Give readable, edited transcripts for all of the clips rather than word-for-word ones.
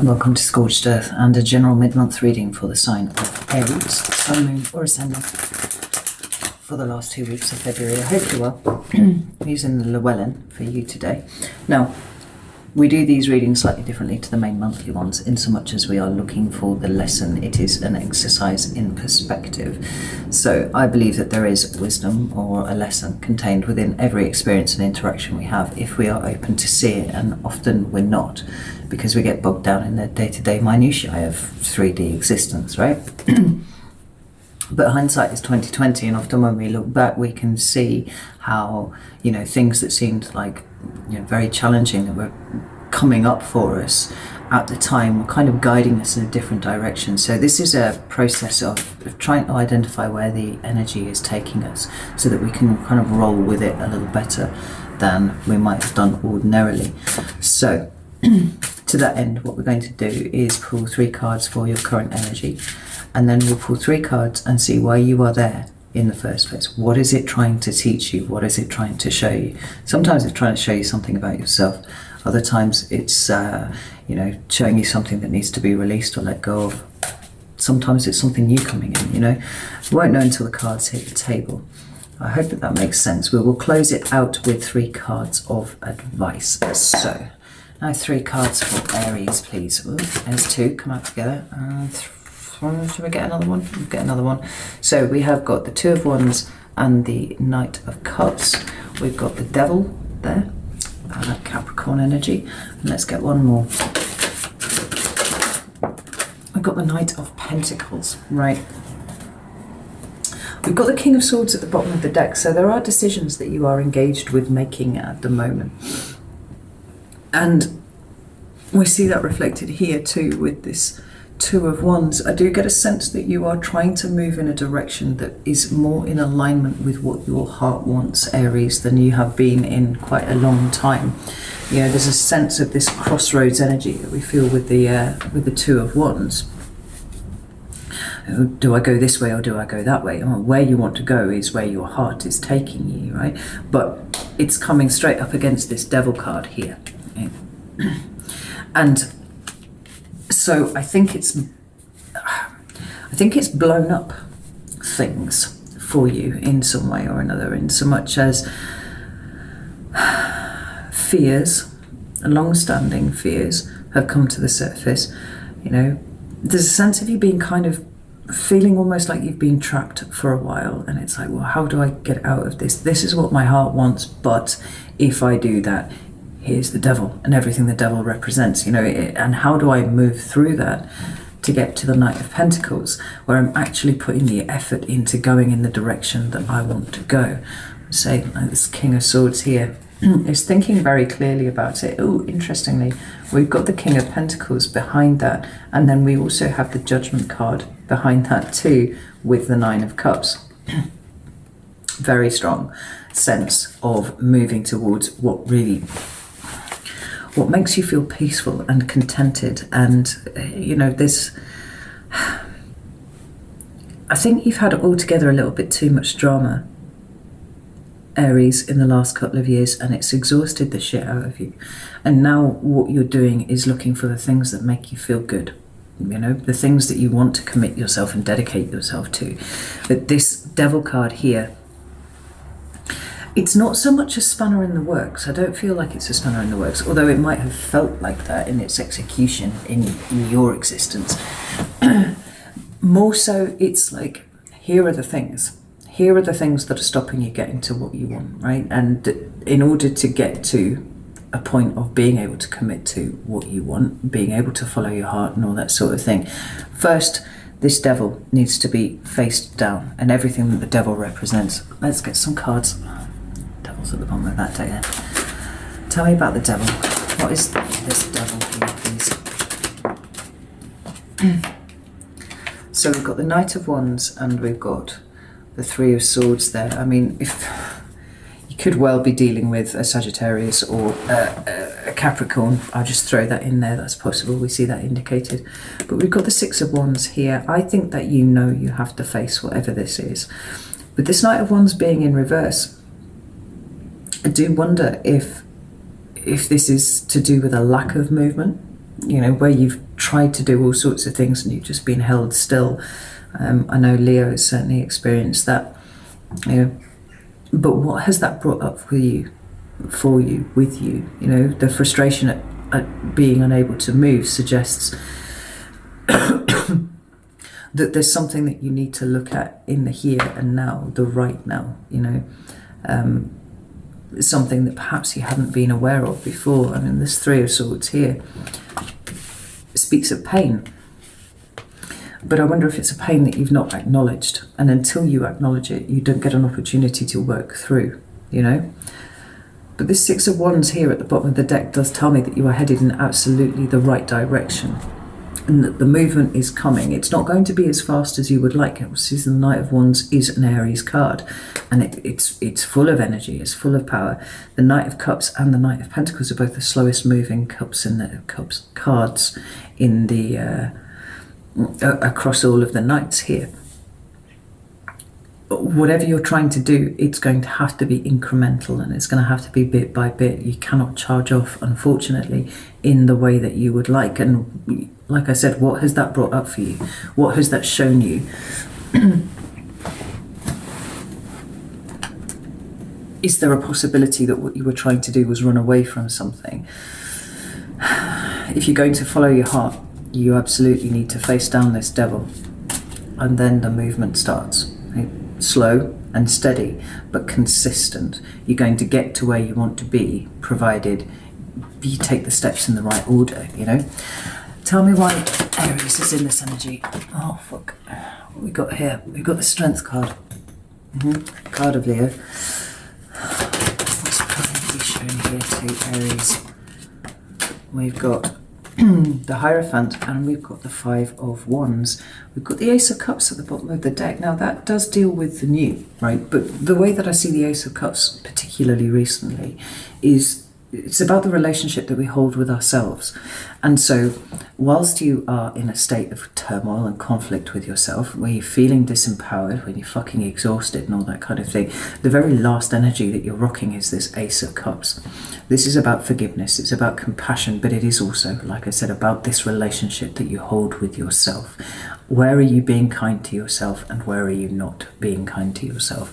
Welcome to Scorched Earth and a general mid-month reading for the sign of Aries, Sun, Moon or Ascendant for the last 2 weeks of February. I hope you're well. I'm using the Llewellyn for you today. Now, we do these readings slightly differently to the main monthly ones in so much as we are looking for the lesson. It is an exercise in perspective. So I believe that there is wisdom or a lesson contained within every experience and interaction we have if we are open to see it, and often we're not, because we get bogged down in the day-to-day minutiae of 3D existence, right? But hindsight is 20/20, and often when we look back, we can see how, things that seemed like, very challenging, that were coming up for us at the time, were kind of guiding us in a different direction. So this is a process of trying to identify where the energy is taking us, so that we can kind of roll with it a little better than we might have done ordinarily. So to that end, what we're going to do is pull 3 cards for your current energy, and then we'll pull 3 cards and see why you are there in the first place. What is it trying to teach you? What is it trying to show you? Sometimes it's trying to show you something about yourself. Other times it's, showing you something that needs to be released or let go of. Sometimes it's something new coming in, We won't know until the cards hit the table. I hope that makes sense. We will close it out with 3 cards of advice. So, now 3 cards for Aries, please. Ooh, there's 2, come out together. Should we get another one? We'll get another one. So we have got the 2 of Wands and the Knight of Cups. We've got the Devil there, Capricorn energy. And let's get one more. We've got the Knight of Pentacles, right? We've got the King of Swords at the bottom of the deck. So there are decisions that you are engaged with making at the moment. And we see that reflected here too with this 2 of Wands. I do get a sense that you are trying to move in a direction that is more in alignment with what your heart wants, Aries, than you have been in quite a long time. There's a sense of this crossroads energy that we feel with the 2 of Wands. Do I go this way or do I go that way? Where you want to go is where your heart is taking you, right? But it's coming straight up against this Devil card here. Okay? And so I think it's blown up things for you in some way or another, in so much as fears, long-standing fears, have come to the surface. There's a sense of you being kind of feeling almost like you've been trapped for a while, and it's like, well, how do I get out of this? This is what my heart wants, but if I do that, here's the devil and everything the devil represents, and how do I move through that to get to the Knight of Pentacles, where I'm actually putting the effort into going in the direction that I want to go. Say, like this King of Swords here is thinking very clearly about it. Oh, interestingly, we've got the King of Pentacles behind that, and then we also have the Judgment card behind that too, with the 9 of Cups. Very strong sense of moving towards what makes you feel peaceful and contented. And I think you've had altogether a little bit too much drama, Aries, in the last couple of years, and it's exhausted the shit out of you. And now what you're doing is looking for the things that make you feel good, the things that you want to commit yourself and dedicate yourself to. But this Devil card here, it's not so much a spanner in the works. I don't feel like it's a spanner in the works, although it might have felt like that in its execution in your existence. More so, it's like, here are the things. Here are the things that are stopping you getting to what you want, right? And in order to get to a point of being able to commit to what you want, being able to follow your heart and all that sort of thing, first, this devil needs to be faced down, and everything that the devil represents. Let's get some cards. Devil's at the bottom of that deck there. Tell me about the devil. What is this devil here, please? So we've got the Knight of Wands and we've got the 3 of Swords there. I mean, if you could well be dealing with a Sagittarius or a Capricorn, I'll just throw that in there. That's possible. We see that indicated. But we've got the 6 of Wands here. I think that you have to face whatever this is. With this Knight of Wands being in reverse, I do wonder if this is to do with a lack of movement you know, where you've tried to do all sorts of things and you've just been held still. I know Leo has certainly experienced that, you know, but what has that brought up for you, with you? You know, the frustration at being unable to move suggests that there's something that you need to look at in the here and now, the right now, you know, something that perhaps you hadn't been aware of before. I mean, this Three of Swords here speaks of pain, but I wonder if it's a pain that you've not acknowledged, and until you acknowledge it, you don't get an opportunity to work through, you know. But this Six of Wands here at the bottom of the deck does tell me that you are headed in absolutely the right direction, and that the movement is coming. It's not going to be as fast as you would like. Obviously, the Knight of Wands is an Aries card, and it's full of energy, it's full of power. The Knight of Cups and the Knight of Pentacles are both the slowest moving cards in the across all of the knights here. Whatever you're trying to do, it's going to have to be incremental, and it's going to have to be bit by bit. You cannot charge off, unfortunately, in the way that you would like. And like I said, what has that brought up for you? What has that shown you? Is there a possibility that what you were trying to do was run away from something? If you're going to follow your heart, you absolutely need to face down this devil, and then the movement starts. Right? Slow and steady, but consistent. You're going to get to where you want to be, provided you take the steps in the right order, you know. Tell me why Aries is in this energy. Oh, fuck. What we got here? We've got the Strength card. Card of Leo. What's currently shown here to Aries? We've got the Hierophant, and we've got the Five of Wands. We've got the Ace of Cups at the bottom of the deck. Now that does deal with the new, right? But the way that I see the Ace of Cups, particularly recently, is it's about the relationship that we hold with ourselves. And so whilst you are in a state of turmoil and conflict with yourself, where you're feeling disempowered, when you're fucking exhausted and all that kind of thing, the very last energy that you're rocking is this Ace of Cups. This is about forgiveness, it's about compassion, but it is also, like I said, about this relationship that you hold with yourself. Where are you being kind to yourself, and where are you not being kind to yourself?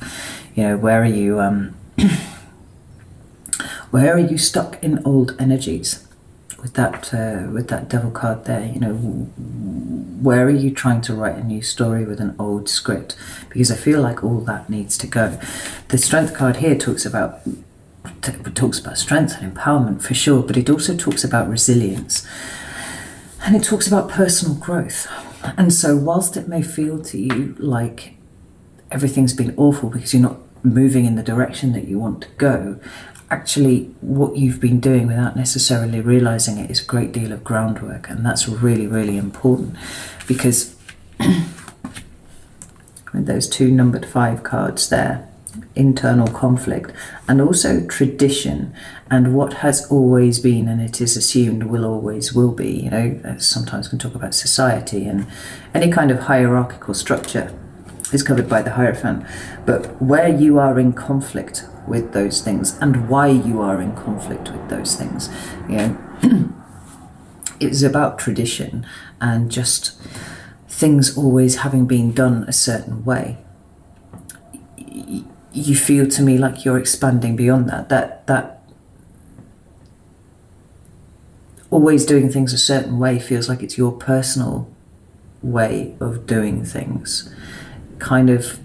You know, where are you where are you stuck in old energies? With that Devil card there, you know, where are you trying to write a new story with an old script? Because I feel like all that needs to go. The Strength card here talks about strength and empowerment for sure, but it also talks about resilience, and it talks about personal growth. And so whilst it may feel to you like everything's been awful because you're not moving in the direction that you want to go, actually what you've been doing without necessarily realizing it is a great deal of groundwork. And that's really, really important, because with those two numbered 5 cards there, internal conflict and also tradition and what has always been, and it is assumed will be, you know, sometimes can talk about society, and any kind of hierarchical structure is covered by the Hierophant. But where you are in conflict with those things and why you are in conflict with those things, you know, it's about tradition and just things always having been done a certain way. You feel to me like you're expanding beyond that always doing things a certain way feels like it's your personal way of doing things, kind of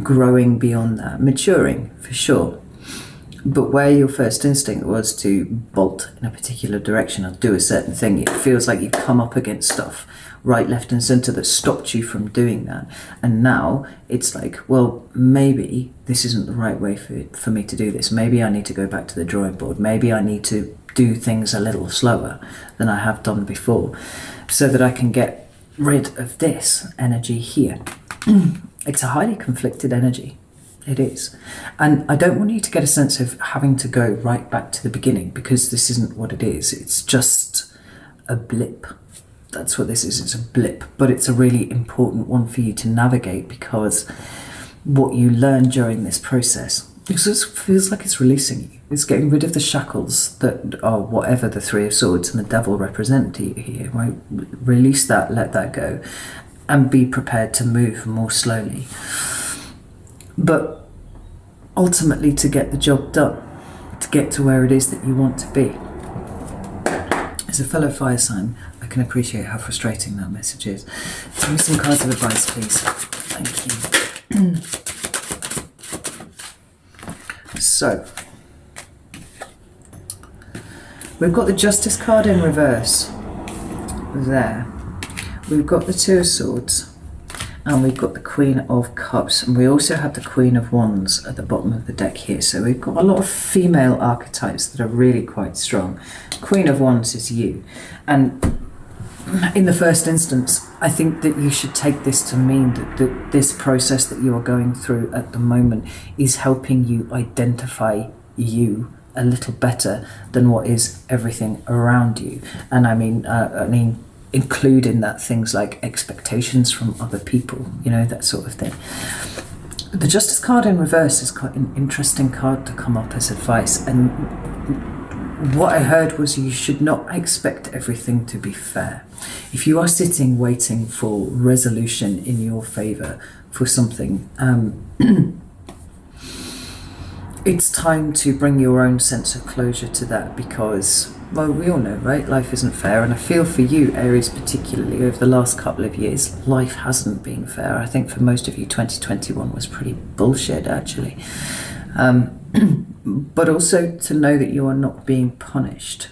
growing beyond that, maturing for sure. But where your first instinct was to bolt in a particular direction or do a certain thing, it feels like you've come up against stuff right, left and centre that stopped you from doing that. And now it's like, well, maybe this isn't the right way for me to do this. Maybe I need to go back to the drawing board. Maybe I need to do things a little slower than I have done before, so that I can get rid of this energy here. It's a highly conflicted energy. It is. And I don't want you to get a sense of having to go right back to the beginning, because this isn't what it is. It's just a blip. That's what this is. It's a blip, but it's a really important one for you to navigate, because what you learn during this process Because it feels like it's releasing you. It's getting rid of the shackles that are whatever the Three of Swords and the Devil represent to you here, right? Release that, let that go, and be prepared to move more slowly. But ultimately to get the job done, to get to where it is that you want to be. As a fellow fire sign, I can appreciate how frustrating that message is. Give me some cards of advice, please. Thank you. So, we've got the Justice card in reverse there. We've got the Two of Swords, and we've got the Queen of Cups, and we also have the Queen of Wands at the bottom of the deck here. So we've got a lot of female archetypes that are really quite strong. Queen of Wands is you, and in the first instance, I think that you should take this to mean that this process that you are going through at the moment is helping you identify you a little better than what is everything around you. And I mean, include in that things like expectations from other people, you know, that sort of thing. The Justice card in reverse is quite an interesting card to come up as advice, and what I heard was you should not expect everything to be fair. If you are sitting waiting for resolution in your favour for something, it's time to bring your own sense of closure to that, because, well, we all know, right? Life isn't fair, and I feel for you, Aries, particularly over the last couple of years, life hasn't been fair. I think for most of you, 2021 was pretty bullshit, actually. But also to know that you are not being punished.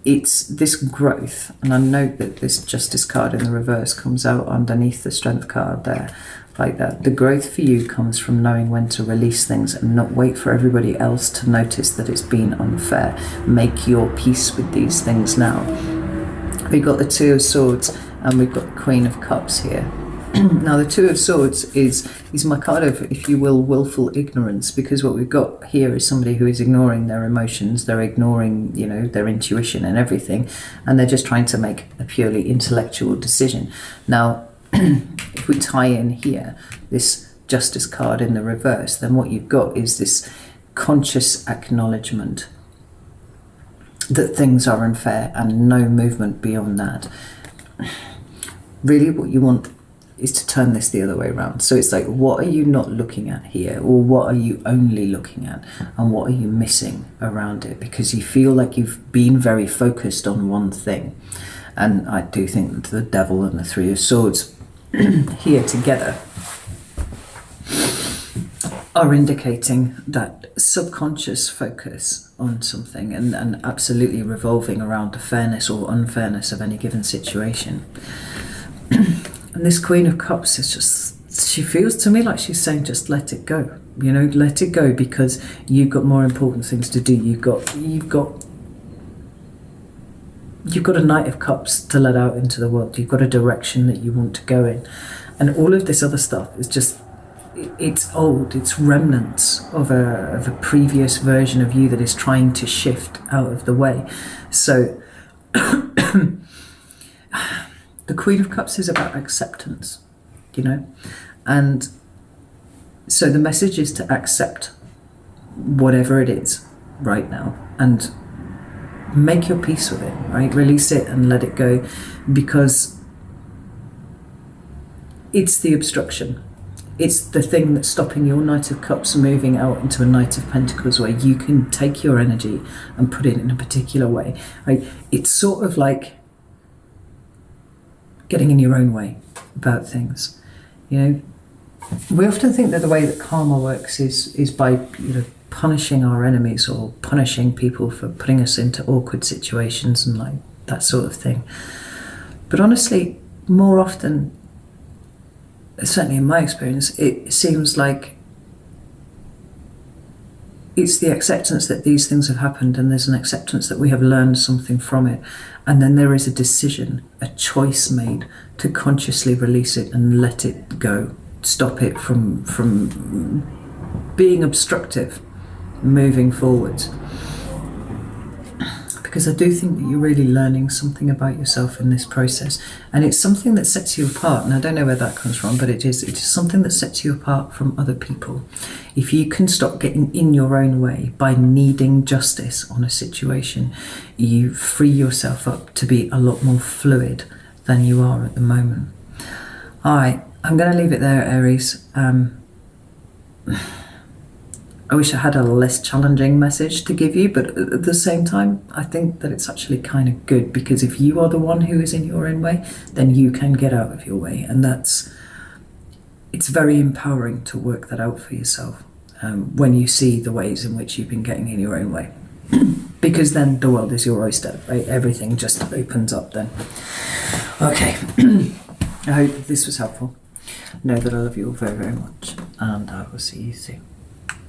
It's this growth, and I note that this Justice card in the reverse comes out underneath the Strength card there, like that. The growth for you comes from knowing when to release things and not wait for everybody else to notice that it's been unfair. Make your peace with these things now. We've got the Two of Swords, and we've got the Queen of Cups here. Now, the Two of Swords is my card of, if you will, willful ignorance, because what we've got here is somebody who is ignoring their emotions, they're ignoring, you know, their intuition and everything, and they're just trying to make a purely intellectual decision. Now, if we tie in here this Justice card in the reverse, then what you've got is this conscious acknowledgement that things are unfair and no movement beyond that. Really what you want is to turn this the other way around. So it's like, what are you not looking at here, or what are you only looking at, and what are you missing around it? Because you feel like you've been very focused on one thing, and I do think that the Devil and the Three of Swords here together are indicating that subconscious focus on something, and absolutely revolving around the fairness or unfairness of any given situation. And this Queen of Cups is just, she feels to me like she's saying, just let it go. You know, let it go, because you've got more important things to do. You've got a Knight of Cups to let out into the world. You've got a direction that you want to go in. And all of this other stuff is just, it's old. It's remnants of a previous version of you that is trying to shift out of the way. So the Queen of Cups is about acceptance, you know, and so the message is to accept whatever it is right now and make your peace with it, right? Release it and let it go, because it's the obstruction. It's the thing that's stopping your Knight of Cups moving out into a Knight of Pentacles, where you can take your energy and put it in a particular way, right? It's sort of like getting in your own way about things, you know. We often think that the way that karma works is by, you know, punishing our enemies or punishing people for putting us into awkward situations and like that sort of thing. But honestly, more often, certainly in my experience, it seems like it's the acceptance that these things have happened, and there's an acceptance that we have learned something from it, and then there is a decision, a choice made to consciously release it and let it go, stop it from being obstructive, moving forwards. because I do think that you're really learning something about yourself in this process, and it's something that sets you apart. And I don't know where that comes from, but it is something that sets you apart from other people. If you can stop getting in your own way by needing justice on a situation, you free yourself up to be a lot more fluid than you are at the moment. All right, I'm going to leave it there, Aries. I wish I had a less challenging message to give you, but at the same time, I think that it's actually kind of good, because if you are the one who is in your own way, then you can get out of your way. And it's very empowering to work that out for yourself when you see the ways in which you've been getting in your own way. Because then the world is your oyster, right? Everything just opens up then. Okay, I hope this was helpful. Know that I love you all very, very much, and I will see you soon.